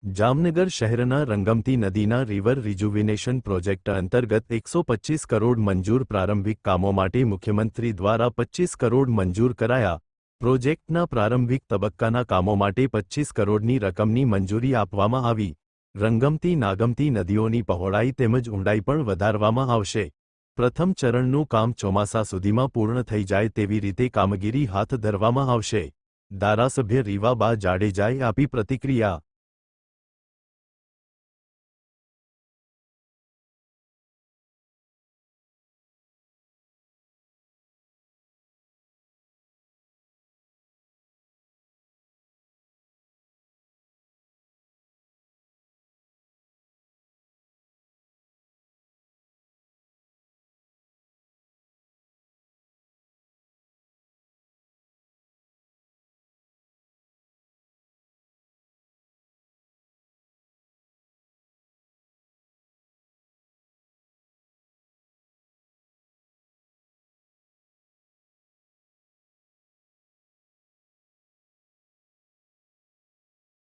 જામનગર શહેરના રંગમતી નદીના river rejuvenation project અંતર્ગત 125 કરોડ મંજૂર પ્રારંભિક કામો માટે મુખ્યમંત્રી દ્વારા 25 કરોડ મંજૂર કરાયા। પ્રોજેક્ટના પ્રારંભિક તબક્કાના કામો માટે 25 કરોડની રકમની મંજૂરી આપવામાં આવી। રંગમતી નાગમતી નદીઓની પહોળાઈ તેમજ ઊંડાઈ પણ વધારવામાં આવશે। પ્રથમ ચરણનું કામ ચોમાસા સુધીમાં પૂર્ણ થઈ જાય તેવી રીતે કામગીરી હાથ ધરવામાં આવશે। ધારાસભ્ય રીવાબા જાડેજાએ આપી પ્રતિક્રિયા।